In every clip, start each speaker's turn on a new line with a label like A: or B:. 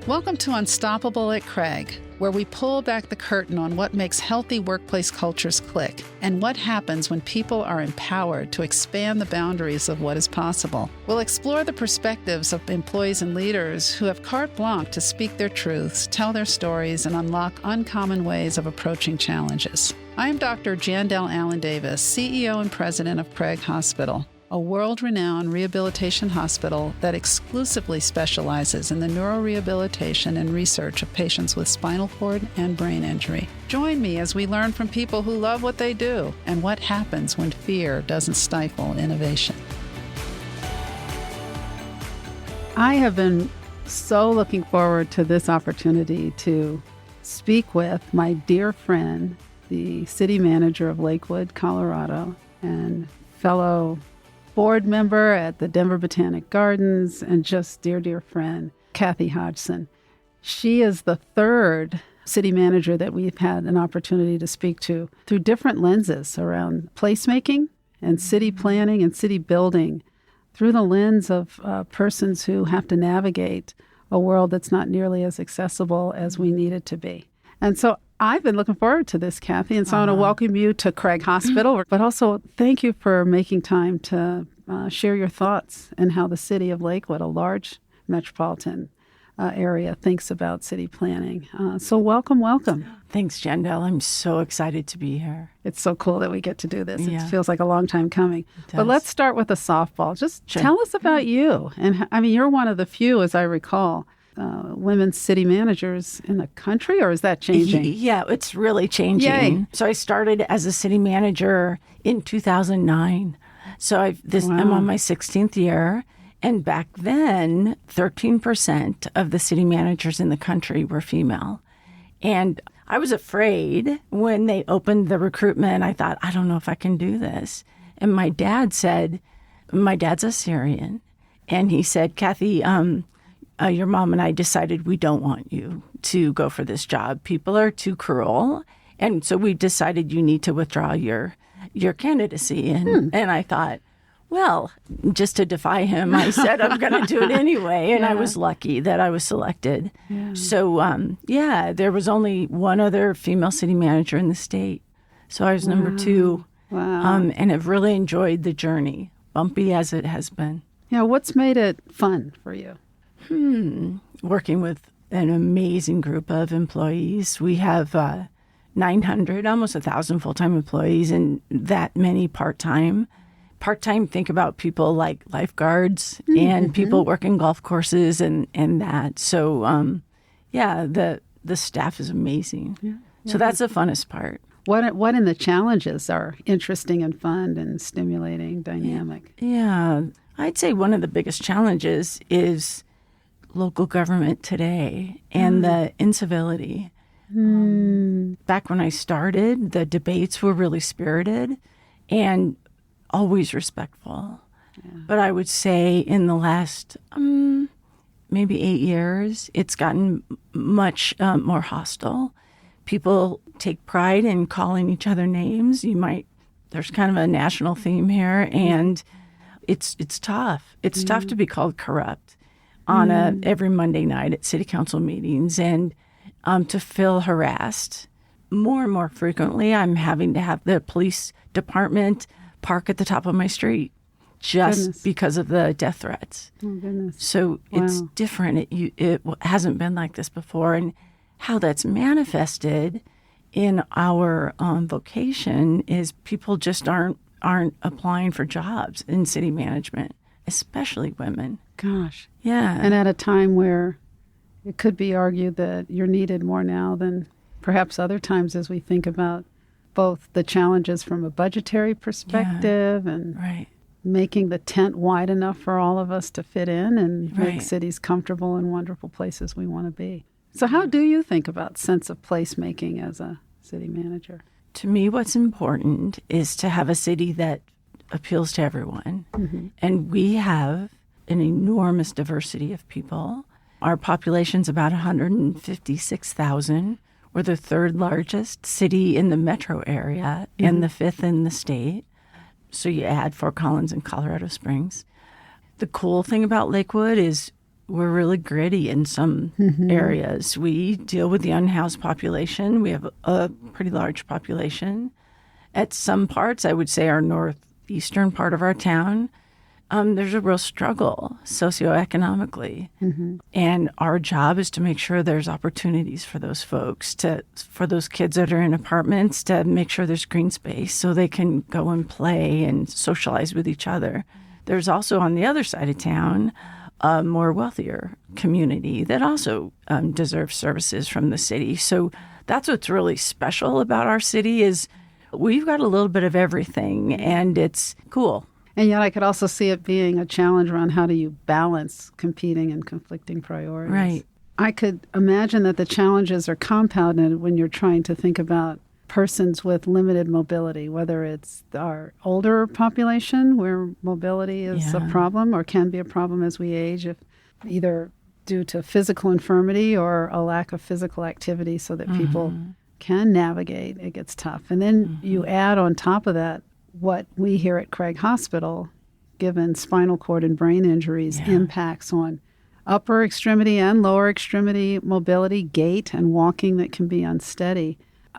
A: Welcome to Unstoppable at Craig, where we pull back the curtain on what makes healthy workplace cultures click and what happens when people are empowered to expand the boundaries of what is possible. We'll explore the perspectives of employees and leaders who have carte blanche to speak their truths, tell their stories, and unlock uncommon ways of approaching challenges. I'm Dr. Jandel Allen Davis, CEO and President of Craig Hospital, a world-renowned rehabilitation hospital that exclusively specializes in the neurorehabilitation and research of patients with spinal cord and brain injury. Join me as we learn from people who love what they do and what happens when fear doesn't stifle innovation. I have been so looking forward to this opportunity to speak with my dear friend, the city manager of Lakewood, Colorado, and fellow board member at the Denver Botanic Gardens, and just dear friend, Kathy Hodgson. She is the third city manager that we've had an opportunity to speak to through different lenses around placemaking and city planning and city building through the lens of persons who have to navigate a world that's not nearly as accessible as we need it to be. And so I've been looking forward to this, Kathy, and so I want to welcome you to Craig Hospital, but also thank you for making time to share your thoughts and how the city of Lakewood, a large metropolitan area, thinks about city planning. So welcome.
B: Thanks, Jandel. I'm so excited to be here.
A: It's so cool that we get to do this. Yeah. It feels like a long time coming. But let's start with a softball. Just tell us about you. And I mean, you're one of the few, as I recall, women city managers in the country, or is that changing?
B: Yeah, it's really changing.
A: Yay.
B: So I started as a city manager in 2009. So I'm on my 16th year. And back then, 13% of the city managers in the country were female. And I was afraid when they opened the recruitment. I thought, I don't know if I can do this. And my dad said, my dad's a Syrian. And he said, Kathy, your mom and I decided we don't want you to go for this job. People are too cruel. And so we decided you need to withdraw your candidacy. And I thought, well, just to defy him, I said I'm going to do it anyway. And I was lucky that I was selected. Yeah. So, there was only one other female city manager in the state. So I was number 2.
A: Wow.
B: And have really enjoyed the journey, bumpy as it has been.
A: Yeah, what's made it fun for you?
B: Working with an amazing group of employees. We have 900, almost 1,000 full-time employees, and that many part-time. Part-time, think about people like lifeguards and people working golf courses and that. So, the staff is amazing. Yeah. So that's the funnest part.
A: What in the challenges are interesting and fun and stimulating, dynamic?
B: Yeah, I'd say one of the biggest challenges is local government today and the incivility. Back when I started, the debates were really spirited and always respectful. Yeah. But I would say in the last maybe 8 years, it's gotten much more hostile. People take pride in calling each other names. There's kind of a national theme here, and it's tough. It's tough to be called corrupt on every Monday night at city council meetings, and to feel harassed more and more frequently. I'm having to have the police department park at the top of my street just because of the death threats.
A: Oh, goodness.
B: So it's different. It hasn't been like this before. And how that's manifested in our vocation is people just aren't applying for jobs in city management, especially women.
A: Gosh.
B: Yeah.
A: And at a time where it could be argued that you're needed more now than perhaps other times, as we think about both the challenges from a budgetary perspective and making the tent wide enough for all of us to fit in and make cities comfortable and wonderful places we want to be. So how do you think about sense of placemaking as a city manager?
B: To me, what's important is to have a city that appeals to everyone. And we have an enormous diversity of people. Our population's about 156,000. We're the third largest city in the metro area and the fifth in the state. So you add Fort Collins and Colorado Springs. The cool thing about Lakewood is we're really gritty in some areas. We deal with the unhoused population. We have a pretty large population. At some parts, I would say our northeastern part of our town, there's a real struggle socioeconomically. And our job is to make sure there's opportunities for those folks, for those kids that are in apartments, to make sure there's green space so they can go and play and socialize with each other. There's also on the other side of town a more wealthier community that also deserves services from the city. So that's what's really special about our city is we've got a little bit of everything, and it's cool.
A: And yet I could also see it being a challenge around how do you balance competing and conflicting priorities.
B: Right.
A: I could imagine that the challenges are compounded when you're trying to think about persons with limited mobility, whether it's our older population where mobility is a problem or can be a problem as we age, if either due to physical infirmity or a lack of physical activity so that people can navigate. It gets tough. And then you add on top of that what we here at Craig Hospital, given spinal cord and brain injuries, impacts on upper extremity and lower extremity mobility, gait and walking that can be unsteady.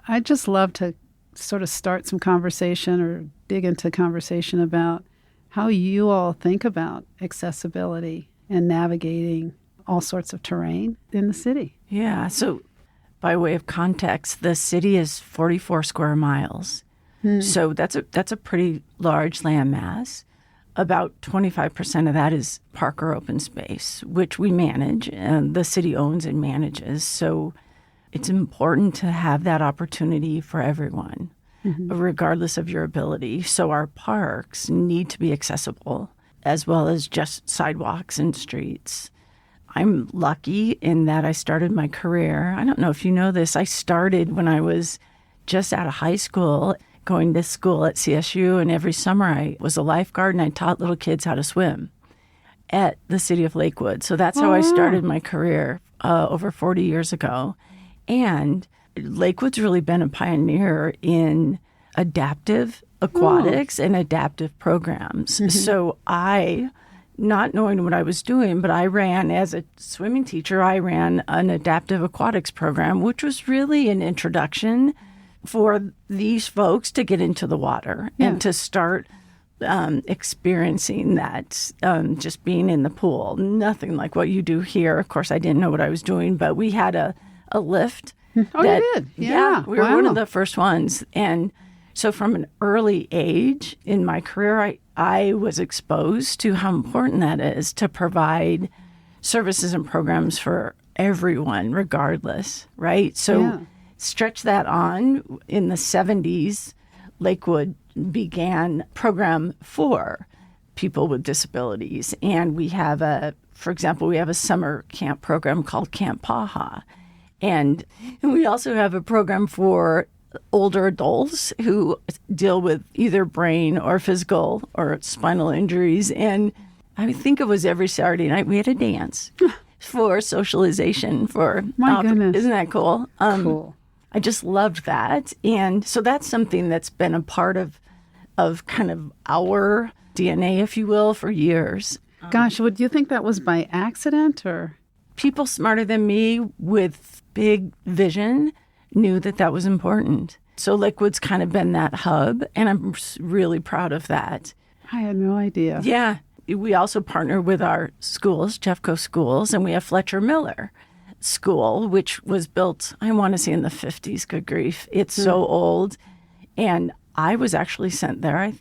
A: I'd just love to sort of start some conversation or dig into conversation about how you all think about accessibility and navigating all sorts of terrain in the city.
B: Yeah. So by way of context, the city is 44 square miles. So that's a pretty large landmass. About 25% of that is park or open space, which we manage, and the city owns and manages. So it's important to have that opportunity for everyone, regardless of your ability. So our parks need to be accessible, as well as just sidewalks and streets. I'm lucky in that I started my career. I don't know if you know this. I started when I was just out of high school, going to school at CSU, and every summer I was a lifeguard and I taught little kids how to swim at the city of Lakewood. So that's how I started my career over 40 years ago. And Lakewood's really been a pioneer in adaptive aquatics and adaptive programs. So I, not knowing what I was doing, but I ran, as a swimming teacher, I ran an adaptive aquatics program, which was really an introduction for these folks to get into the water and to start experiencing that, just being in the pool. Nothing like what you do here. Of course, I didn't know what I was doing, but we had a lift.
A: Oh, you did?
B: Yeah, we were one of the first ones. And so from an early age in my career, I was exposed to how important that is to provide services and programs for everyone, regardless, right? So stretch that on. In the 70s, Lakewood began program for people with disabilities. And we have for example, we have a summer camp program called Camp Paha. And we also have a program for older adults who deal with either brain or physical or spinal injuries. And I think it was every Saturday night we had a dance for socialization.
A: My goodness.
B: Isn't that cool?
A: Cool.
B: I just loved that. And so that's something that's been a part of kind of our DNA, if you will, for years.
A: Gosh, would you think that was by accident or?
B: People smarter than me with big vision knew that that was important. So Lakewood's kind of been that hub, and I'm really proud of that.
A: I had no idea.
B: Yeah. We also partner with our schools, Jeffco Schools, and we have Fletcher Miller School, which was built, I want to say, in the 50s. Good grief. It's so old. And I was actually sent there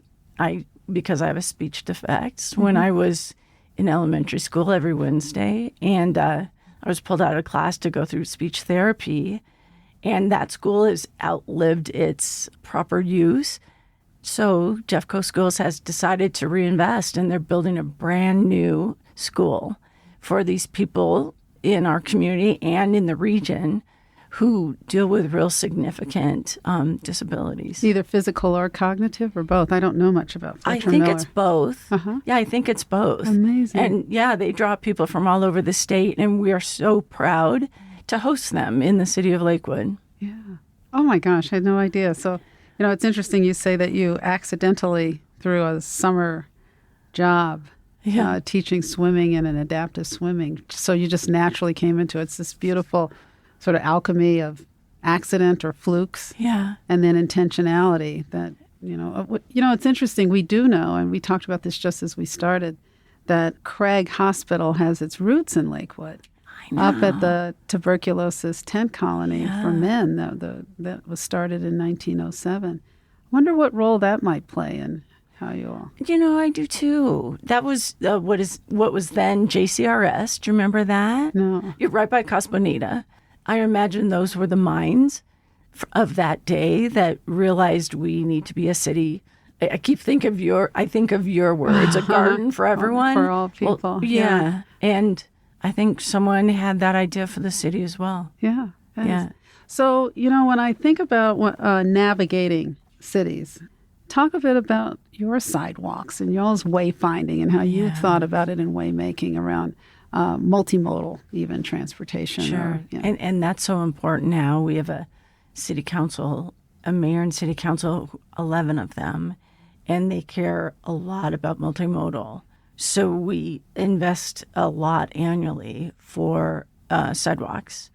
B: because I have a speech defect when I was in elementary school every Wednesday. And I was pulled out of class to go through speech therapy. And that school has outlived its proper use. So Jeffco Schools has decided to reinvest, and they're building a brand new school for these people in our community and in the region who deal with real significant disabilities.
A: Either physical or cognitive or both. I don't know much about Fletcher Miller.
B: It's both. Yeah, I think it's both.
A: Amazing.
B: And yeah, they draw people from all over the state, and we are so proud to host them in the city of Lakewood.
A: Yeah. Oh my gosh, I had no idea. So, it's interesting you say that you accidentally, through a summer job, teaching swimming and an adaptive swimming. So you just naturally came into it. It's this beautiful sort of alchemy of accident or flukes, and then intentionality. That it's interesting. We do know, and we talked about this just as we started, that Craig Hospital has its roots in Lakewood. Up at the tuberculosis tent colony for men that was started in 1907. Wonder what role that might play in how you all...
B: I do too. That was what was then JCRS. Do you remember that?
A: No.
B: You're right by Casa Bonita. I imagine those were the minds of that day that realized we need to be a city. I think of your words, a garden for everyone.
A: For all people.
B: Well, yeah. And I think someone had that idea for the city as well.
A: Yeah.
B: Yeah.
A: So, when I think about navigating cities, talk a bit about your sidewalks and y'all's wayfinding and how you thought about it in waymaking around multimodal, even transportation.
B: Sure. And that's so important now. We have a city council, a mayor and city council, 11 of them, and they care a lot about multimodal. So we invest a lot annually for sidewalks.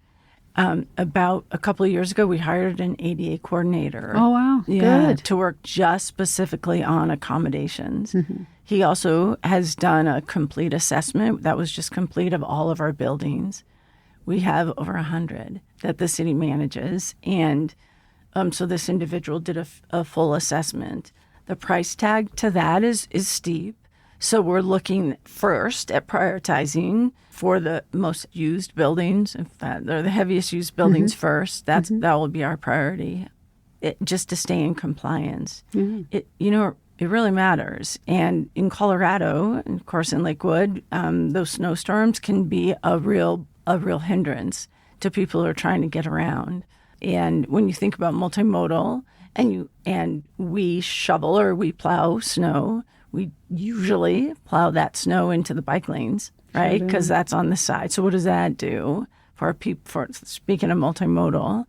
B: About a couple of years ago, we hired an ADA coordinator.
A: Oh, wow. Good.
B: To work just specifically on accommodations.
A: Mm-hmm.
B: He also has done a complete assessment that was just complete of all of our buildings. We have over 100 that the city manages. And so this individual did a full assessment. The price tag to that is steep. So we're looking first at prioritizing for the most used buildings, in fact, they're the heaviest used buildings first. That will be our priority, just to stay in compliance. It really matters. And in Colorado, and of course in Lakewood, those snowstorms can be a real hindrance to people who are trying to get around. And when you think about multimodal, and we shovel or we plow snow, we usually plow that snow into the bike lanes, right? Because that's on the side. So what does that do for people? For speaking of multimodal,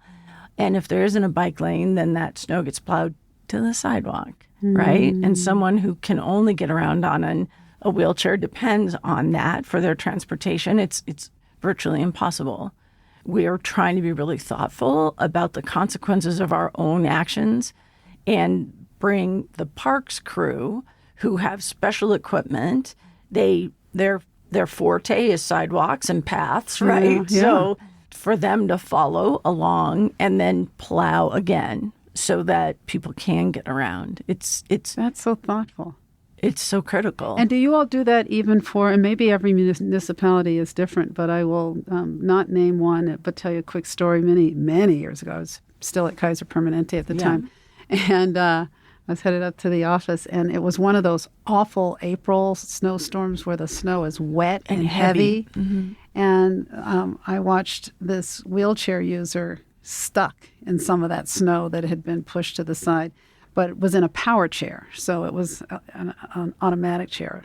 B: and if there isn't a bike lane, then that snow gets plowed to the sidewalk, right? And someone who can only get around on a wheelchair depends on that for their transportation. It's virtually impossible. We are trying to be really thoughtful about the consequences of our own actions and bring the parks crew who have special equipment. Their forte is sidewalks and paths, right?
A: Yeah.
B: So for them to follow along and then plow again so that people can get around. It's
A: That's so thoughtful.
B: It's so critical.
A: And do you all do that even for, and maybe every municipality is different, but I will not name one, but tell you a quick story. Many, many years ago, I was still at Kaiser Permanente at the time. And I was headed up to the office, and it was one of those awful April snowstorms where the snow is wet and heavy. And I watched this wheelchair user stuck in some of that snow that had been pushed to the side, but it was in a power chair. So it was an automatic chair,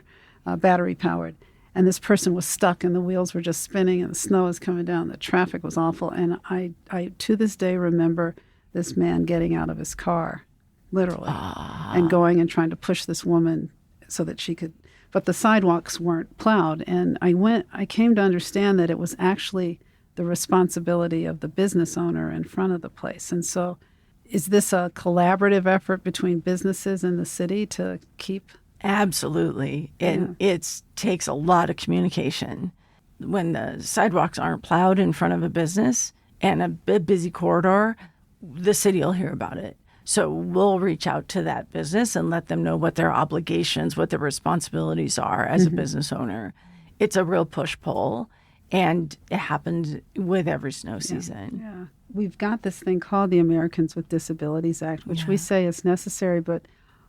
A: battery powered. And this person was stuck and the wheels were just spinning and the snow was coming down. The traffic was awful. And I to this day remember this man getting out of his car, literally, and going and trying to push this woman so that she could, but the sidewalks weren't plowed. And I came to understand that it was actually the responsibility of the business owner in front of the place. And so is this a collaborative effort between businesses and the city to keep?
B: Absolutely. And it takes a lot of communication. When the sidewalks aren't plowed in front of a business and a busy corridor, the city will hear about it. So we'll reach out to that business and let them know what their obligations, what their responsibilities are as a business owner. It's a real push-pull, and it happens with every snow season.
A: Yeah. We've got this thing called the Americans with Disabilities Act, which we say is necessary, but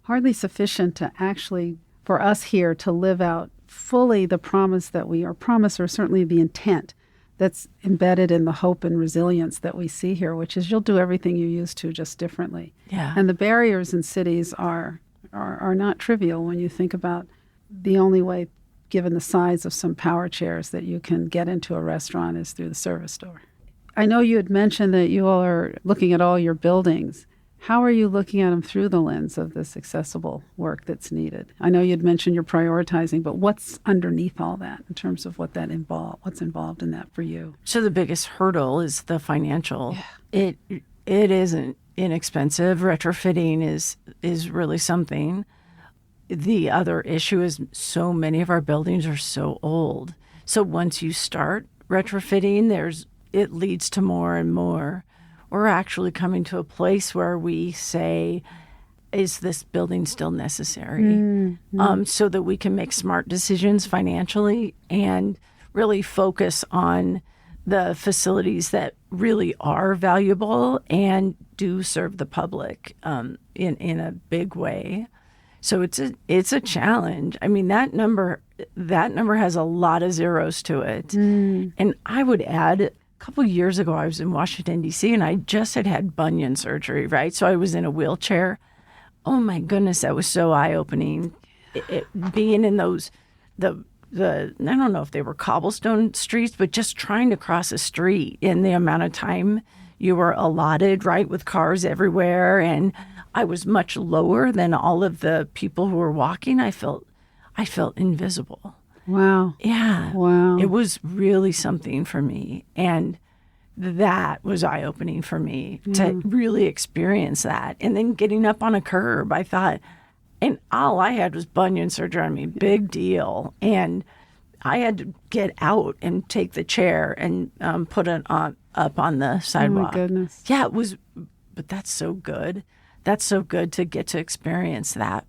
A: hardly sufficient to actually, for us here, to live out fully the promise that we are promised, or certainly the intent that's embedded in the hope and resilience that we see here, which is you'll do everything you used to, just differently.
B: Yeah.
A: And the barriers in cities are not trivial when you think about the only way, given the size of some power chairs, that you can get into a restaurant is through the service door. I know you had mentioned that you all are looking at all your buildings. how are you looking at them through the lens of this accessible work that's needed? I know you'd mentioned you're prioritizing, but what's underneath all that in terms of what's involved in that for you?
B: So the biggest hurdle is the financial. Yeah. It isn't inexpensive. Retrofitting is really something. The other issue is so many of our buildings are so old. So once you start retrofitting, it leads to more and more. We're actually coming to a place where we say, is this building still necessary? Mm-hmm. So that we can make smart decisions financially and really focus on the facilities that really are valuable and do serve the public in a big way. So it's a challenge. I mean, that number has a lot of zeros to it. Mm. And I would add, a couple of years ago, I was in Washington, D.C., and I just had bunion surgery, right? So I was in a wheelchair. Oh, my goodness, that was so eye-opening. Being in those, I don't know if they were cobblestone streets, but just trying to cross a street in the amount of time you were allotted, right, with cars everywhere. And I was much lower than all of the people who were walking. I felt invisible.
A: Wow.
B: Yeah.
A: Wow.
B: It was really something for me. And that was eye-opening for me to really experience that. And then getting up on a curb, I thought, and all I had was bunion surgery. I mean, big deal. And I had to get out and take the chair and put it up on the sidewalk.
A: Oh, my goodness.
B: Yeah, it was, but that's so good. That's so good to get to experience that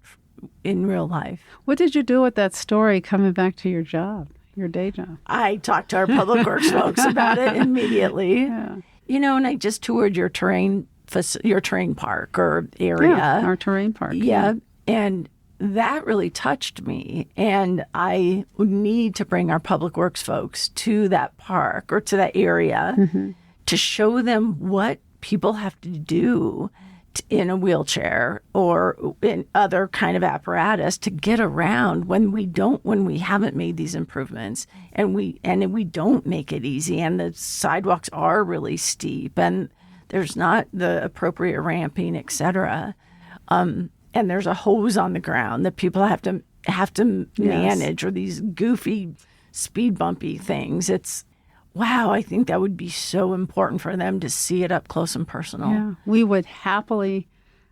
B: in real life.
A: What did you do with that story coming back to your job, your day job?
B: I talked to our public works folks about it immediately.
A: Yeah.
B: And I just toured your terrain park or area.
A: Yeah, our terrain park.
B: Yeah. And that really touched me. And I would need to bring our public works folks to that park or to that area to show them what people have to do in a wheelchair or in other kind of apparatus to get around when we haven't made these improvements and we don't make it easy, and the sidewalks are really steep and there's not the appropriate ramping, etc. And there's a hose on the ground that people have to manage, or these goofy speed bumpy things. Wow, I think that would be so important for them to see it up close and personal.
A: Yeah, we would happily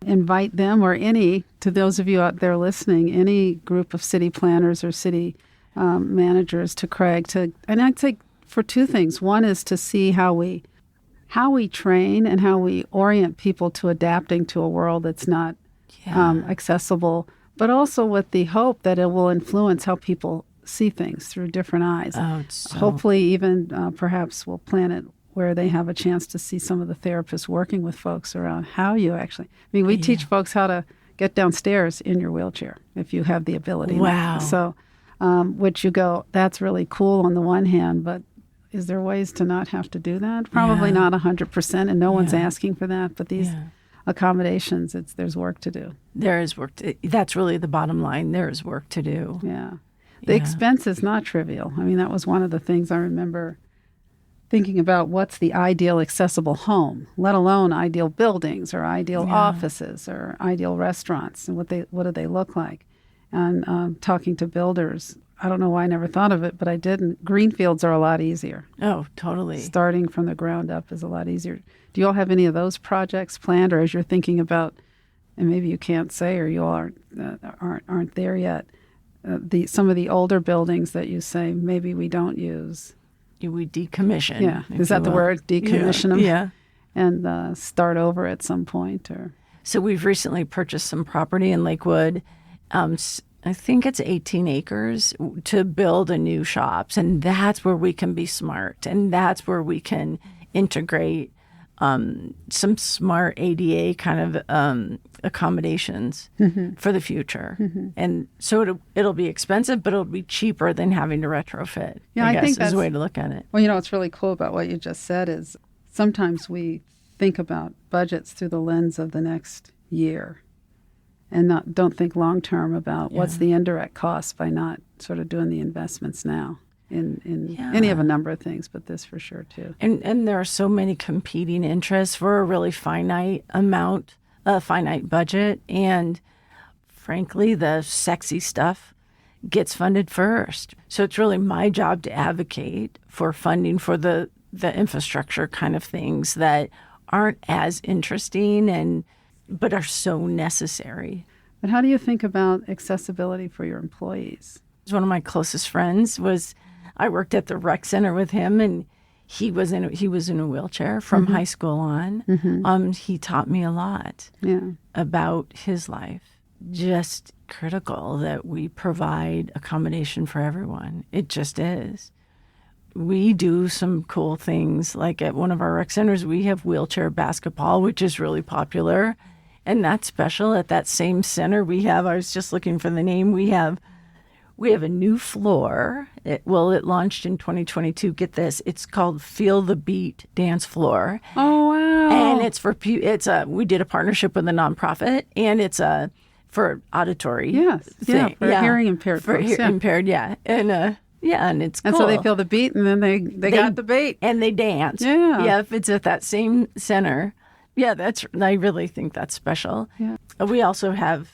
A: invite them or to those of you out there listening, any group of city planners or city managers to Craig and I'd say for two things. One is to see how we train and how we orient people to adapting to a world that's not accessible, but also with the hope that it will influence how people see things through different eyes. Hopefully even perhaps we'll plan it where they have a chance to see some of the therapists working with folks around how you actually, we teach folks how to get downstairs in your wheelchair if you have the ability.
B: Wow.
A: So, which you go, that's really cool on the one hand, but is there ways to not have to do that? Probably not 100%, and no one's asking for that, but these accommodations, there's work to do.
B: There is work that's really the bottom line. There is work to do.
A: Yeah. The expense is not trivial. That was one of the things I remember thinking about. What's the ideal accessible home, let alone ideal buildings or ideal offices or ideal restaurants, and what do they look like? And talking to builders, I don't know why I never thought of it, but I didn't. Greenfields are a lot easier.
B: Oh, totally.
A: Starting from the ground up is a lot easier. Do you all have any of those projects planned, or as you're thinking about, and maybe you can't say, or you all aren't there yet? Some of the older buildings that you say maybe we don't use.
B: We decommission.
A: Yeah, is that the word? Decommission them?
B: Yeah.
A: And start over at some point? Or
B: so we've recently purchased some property in Lakewood. I think it's 18 acres to build a new shops, and that's where we can be smart, and that's where we can integrate some smart ADA kind of accommodations for the future. And so it'll be expensive, but it'll be cheaper than having to retrofit.
A: Yeah,
B: I guess
A: think that's
B: is a way to look at it.
A: Well, what's really cool about what you just said is sometimes we think about budgets through the lens of the next year and don't think long term about what's the indirect cost by not sort of doing the investments now. In any of a number of things, but this for sure too.
B: And there are so many competing interests for a really finite amount a finite budget, and frankly, the sexy stuff gets funded first. So it's really my job to advocate for funding for the infrastructure kind of things that aren't as interesting but are so necessary.
A: But how do you think about accessibility for your employees?
B: One of my closest friends I worked at the rec center with him, and he was in a wheelchair from high school on. He taught me a lot about his life. Just critical that we provide accommodation for everyone. It just is. We do some cool things. Like at one of our rec centers, we have wheelchair basketball, which is really popular. And that's special. At that same center, I was just looking for the name, we have a new floor. It launched in 2022. Get this. It's called Feel the Beat Dance Floor.
A: Oh, wow.
B: And we did a partnership with a nonprofit, and it's for auditory thing.
A: For hearing impaired folks.
B: Impaired, yeah. And it's cool.
A: And so they feel the beat, and then they got the beat.
B: And they dance.
A: Yeah.
B: Yeah, if it's at that same center. Yeah, I really think that's special.
A: Yeah.
B: We also have,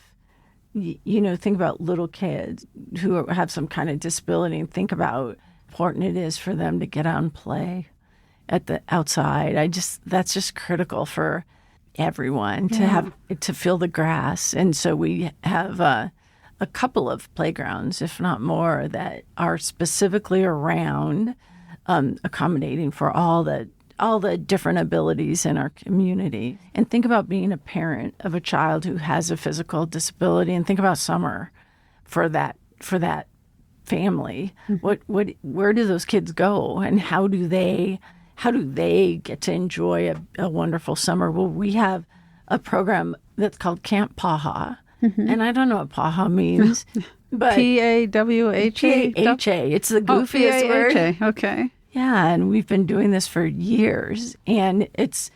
B: think about little kids who have some kind of disability, and think about how important it is for them to get out and play at the outside. That's just critical for everyone to feel the grass. And so we have a couple of playgrounds, if not more, that are specifically around accommodating for all the different abilities in our community. And think about being a parent of a child who has a physical disability, and think about summer for that family. Where do those kids go, and how do they get to enjoy a wonderful summer? Well, we have a program that's called Camp Paha. And I don't know what Paha means, but
A: Pawha?
B: P-A-H-A. It's the goofiest word.
A: P-A-H-A. Okay.
B: Yeah, and we've been doing this for years, and it's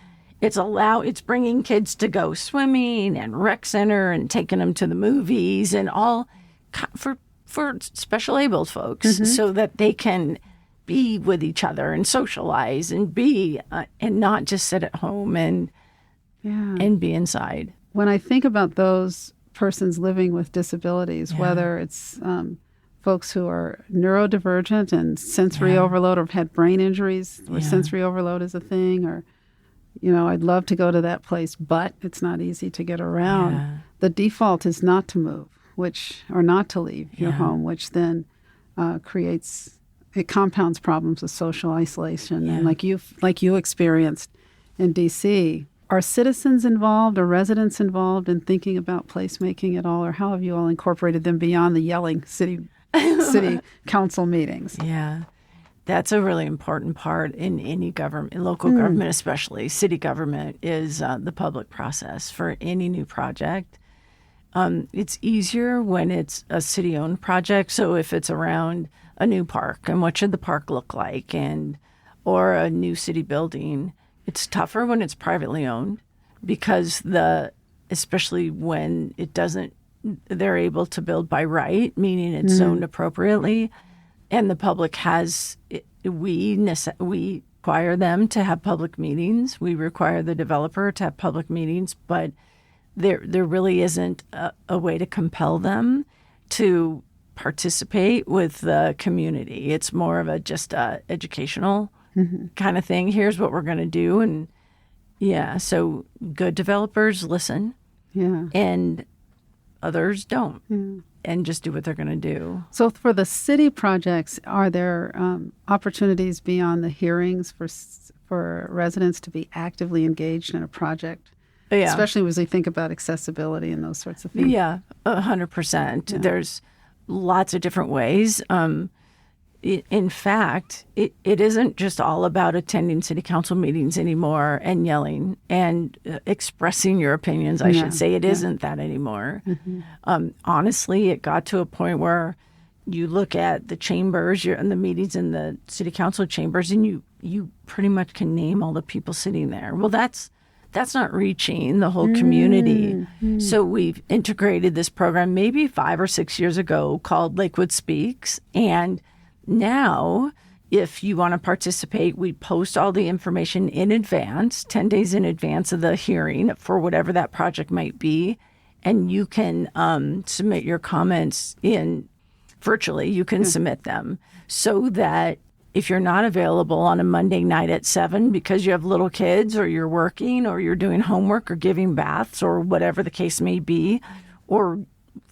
B: bringing kids to go swimming and rec center, and taking them to the movies, and all for special abled folks, so that they can be with each other and socialize and be and not just sit at home and be inside.
A: When I think about those persons living with disabilities, whether it's folks who are neurodivergent and sensory overload, or have had brain injuries where sensory overload is a thing, or, I'd love to go to that place, but it's not easy to get around.
B: Yeah.
A: The default is not to move, or not to leave your home, which then it compounds problems of social isolation. And like you experienced in D.C., are citizens involved or residents involved in thinking about placemaking at all, or how have you all incorporated them beyond the yelling city council meetings?
B: Yeah, that's a really important part in any government, local government especially. City government is the public process for any new project. It's easier when it's a city-owned project. So if it's around a new park, and what should the park look like, or a new city building. It's tougher when it's privately owned, because especially when they're able to build by right, meaning it's zoned appropriately, and the public we require them to have public meetings. We require the developer to have public meetings, but there really isn't a way to compel them to participate with the community. It's more of just educational kind of thing. Here's what we're going to do. And so good developers listen, and others don't, and just do what they're going to do.
A: So for the city projects, are there opportunities beyond the hearings for residents to be actively engaged in a project?
B: Yeah.
A: Especially as we think about accessibility and those sorts of things.
B: Yeah, 100%. Yeah. There's lots of different ways. In fact, it isn't just all about attending city council meetings anymore and yelling and expressing your opinions, I should say. It isn't that anymore. Honestly, it got to a point where you look at the chambers, you're in the meetings in the city council chambers, and you pretty much can name all the people sitting there. Well, that's not reaching the whole community. So we've integrated this program maybe 5 or 6 years ago called Lakewood Speaks, and now if you want to participate, we post all the information in advance, 10 days in advance of the hearing for whatever that project might be. And you can submit your comments in virtually. You can submit them so that if you're not available on a Monday night at 7 because you have little kids or you're working or you're doing homework or giving baths or whatever the case may be, or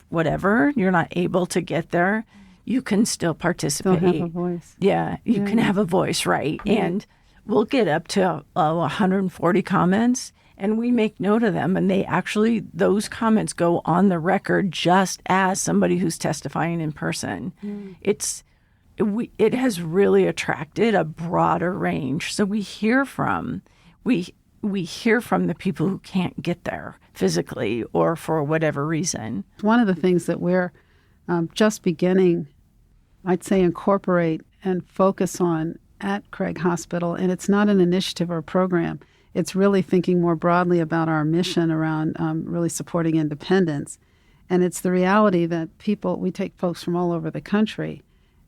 B: whatever, you're not able to get there, you can still participate.
A: Still have a voice.
B: Yeah, you can have a voice, right? Yeah. And we'll get up to 140 comments, and we make note of them. And those comments go on the record just as somebody who's testifying in person. It has really attracted a broader range. So we hear from the people who can't get there physically or for whatever reason.
A: One of the things that we're just beginning, I'd say, incorporate and focus on at Craig Hospital, and it's not an initiative or a program. It's really thinking more broadly about our mission around really supporting independence. And it's the reality that we take folks from all over the country,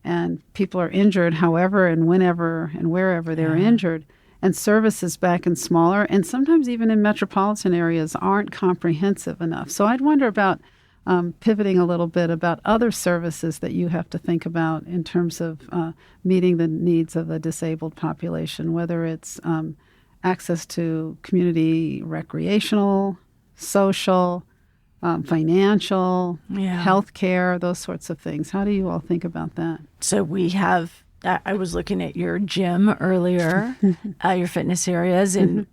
A: and people are injured however and whenever and wherever they're injured. And services back in smaller and sometimes even in metropolitan areas aren't comprehensive enough. So I'd wonder about pivoting a little bit about other services that you have to think about in terms of meeting the needs of the disabled population, whether it's access to community recreational, social, financial, healthcare, those sorts of things. How do you all think about that?
B: So we have, I was looking at your gym earlier, your fitness areas, and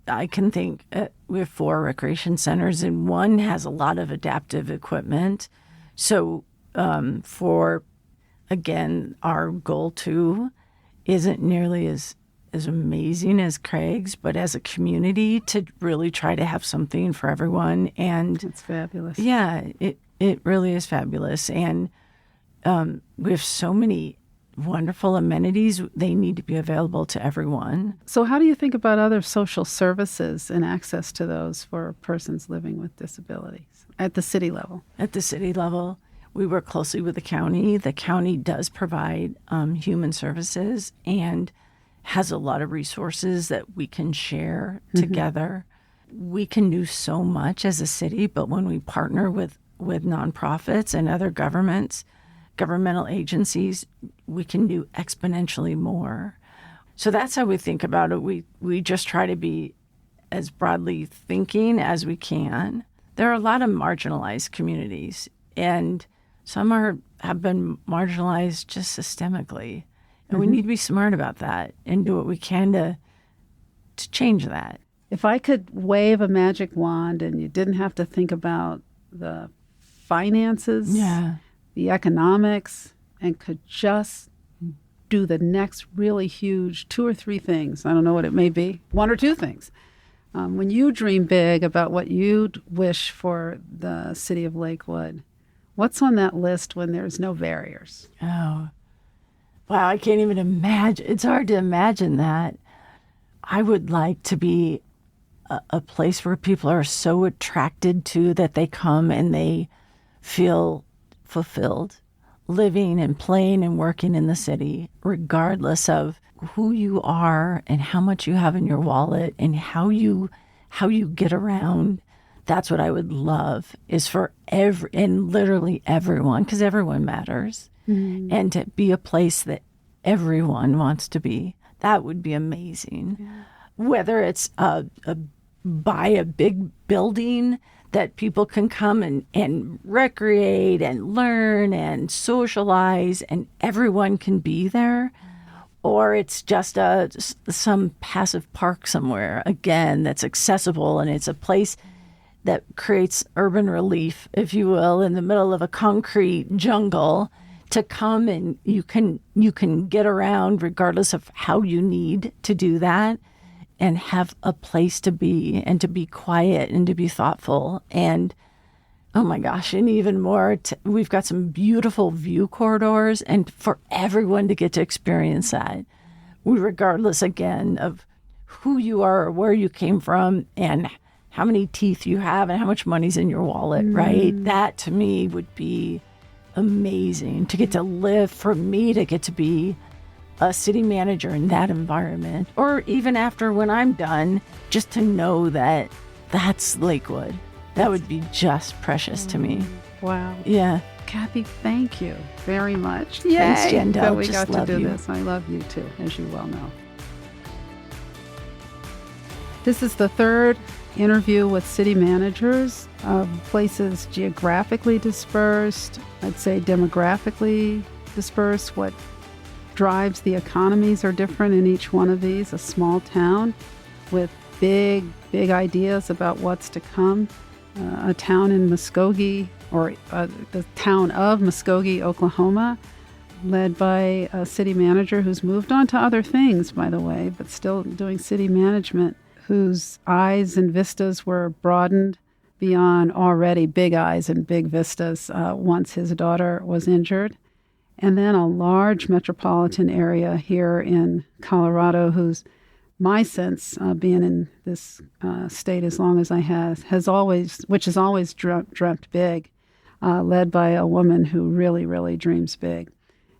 B: I can think we have 4 recreation centers, and one has a lot of adaptive equipment. So again, our goal too isn't nearly as amazing as Craig's, but as a community to really try to have something for everyone. And
A: it's fabulous.
B: Yeah, it really is fabulous. And we have so many wonderful amenities. They need to be available to everyone.
A: So how do you think about other social services and access to those for persons living with disabilities at the city level?
B: At the city level, we work closely with the county. The county does provide human services and has a lot of resources that we can share together. We can do so much as a city, but when we partner with nonprofits and other governmental agencies, we can do exponentially more. So that's how we think about it. We just try to be as broadly thinking as we can. There are a lot of marginalized communities, and some have been marginalized just systemically. And we need to be smart about that and do what we can to change that.
A: If I could wave a magic wand and you didn't have to think about the finances, the economics, and could just do the next really huge 2 or 3 things, I don't know what it may be, 1 or 2 things. When you dream big about what you'd wish for the city of Lakewood, what's on that list when there's no barriers?
B: Oh, wow, I can't even imagine. It's hard to imagine that. I would like to be a place where people are so attracted to that they come and they feel fulfilled living and playing and working in the city, regardless of who you are and how much you have in your wallet and how you get around. That's what I would love, is for literally everyone, because everyone matters. And to be a place that everyone wants to be. That would be amazing. Yeah. Whether it's buy a big building that people can come and recreate and learn and socialize and everyone can be there, or it's just some passive park somewhere, again, that's accessible, and it's a place that creates urban relief, if you will, in the middle of a concrete jungle, to come and you can get around regardless of how you need to do that, and have a place to be and to be quiet and to be thoughtful. And oh my gosh, and even more, we've got some beautiful view corridors, and for everyone to get to experience that, regardless again of who you are or where you came from and how many teeth you have and how much money's in your wallet, right? That to me would be amazing, to get to live, for me to get to be a city manager in that environment, or even after when I'm done, just to know that that's Lakewood. That would be just precious to me.
A: Wow.
B: Yeah.
A: Kathy, thank you very much.
B: Thanks, Jen.
A: That we
B: Just
A: got to
B: love
A: do
B: you.
A: this. I love you too, as you well know. This is the third interview with city managers of places geographically dispersed, I'd say demographically dispersed. What drives the economies are different in each one of these. A small town with big ideas about what's to come. A town in Muskogee, or the town of Muskogee, Oklahoma, led by a city manager who's moved on to other things, by the way, but still doing city management, whose eyes and vistas were broadened beyond already big eyes and big vistas once his daughter was injured. And then a large metropolitan area here in Colorado, whose my sense, being in this state as long as I has always dreamt big, led by a woman who really dreams big.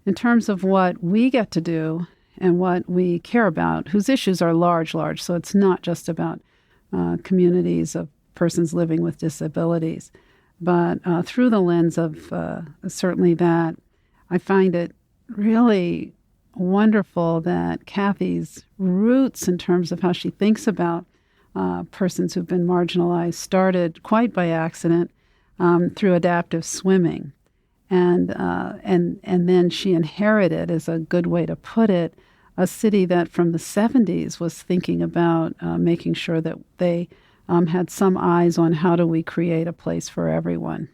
A: In terms of what we get to do and what we care about, whose issues are large, so it's not just about communities of persons living with disabilities, but through the lens of certainly that, I find it really wonderful that Kathy's roots in terms of how she thinks about persons who've been marginalized started quite by accident through adaptive swimming. And then she inherited, is a good way to put it, a city that from the 70s was thinking about making sure that they had some eyes on how do we create a place for everyone,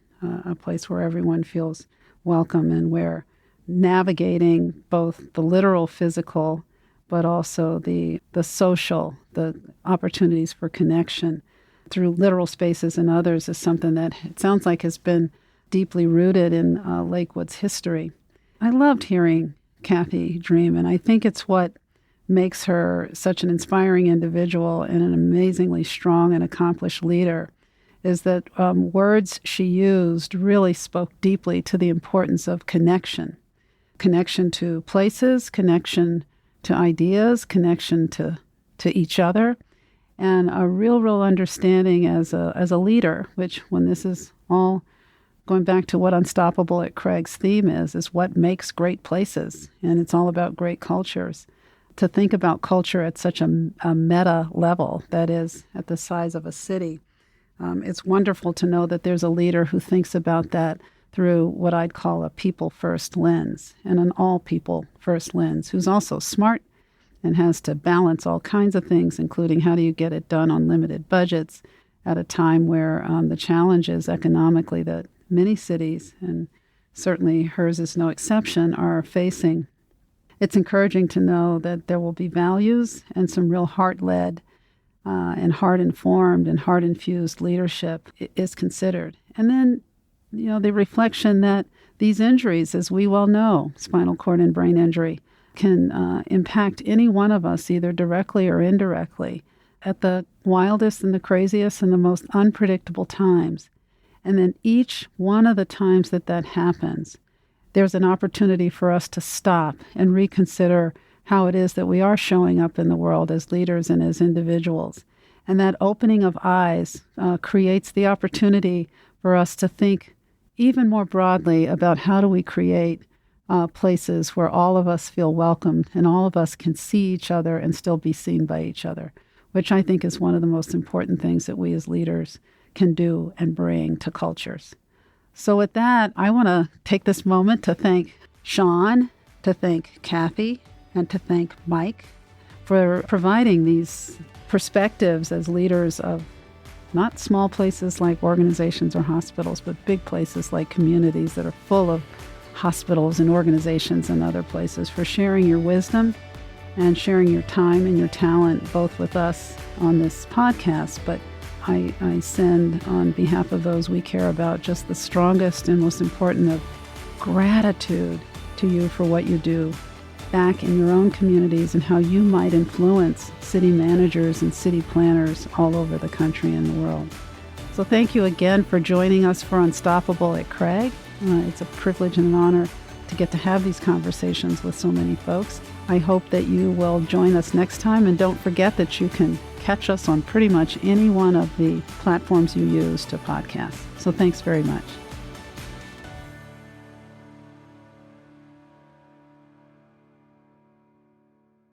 A: a place where everyone feels welcome and where navigating both the literal physical, but also the social, the opportunities for connection through literal spaces and others is something that it sounds like has been deeply rooted in Lakewood's history. I loved hearing Kathy dream, and I think it's what makes her such an inspiring individual and an amazingly strong and accomplished leader, is that words she used really spoke deeply to the importance of connection to places, connection to ideas, connection to each other, and a real understanding as a leader, which when this is all going back to what Unstoppable at Craig's theme is what makes great places, and it's all about great cultures. To think about culture at such a meta level, that is, at the size of a city, it's wonderful to know that there's a leader who thinks about that through what I'd call a people-first lens and an all-people-first lens, who's also smart and has to balance all kinds of things, including how do you get it done on limited budgets at a time where the challenges economically that many cities, and certainly hers is no exception, are facing. It's encouraging to know that there will be values and some real heart-led and heart-informed and heart-infused leadership is considered. And then, the reflection that these injuries, as we well know, spinal cord and brain injury, can impact any one of us either directly or indirectly at the wildest and the craziest and the most unpredictable times. And then each one of the times that happens, there's an opportunity for us to stop and reconsider how it is that we are showing up in the world as leaders and as individuals. And that opening of eyes creates the opportunity for us to think even more broadly about how do we create places where all of us feel welcomed and all of us can see each other and still be seen by each other, which I think is one of the most important things that we as leaders can do and bring to cultures. So with that, I want to take this moment to thank Sean, to thank Kathy, and to thank Mike for providing these perspectives as leaders of not small places like organizations or hospitals, but big places like communities that are full of hospitals and organizations and other places, for sharing your wisdom and sharing your time and your talent, both with us on this podcast, but I send on behalf of those we care about just the strongest and most important of gratitude to you for what you do back in your own communities and how you might influence city managers and city planners all over the country and the world. So thank you again for joining us for Unstoppable at Craig. It's a privilege and an honor to get to have these conversations with so many folks. I hope that you will join us next time. And don't forget that you can catch us on pretty much any one of the platforms you use to podcast. So thanks very much.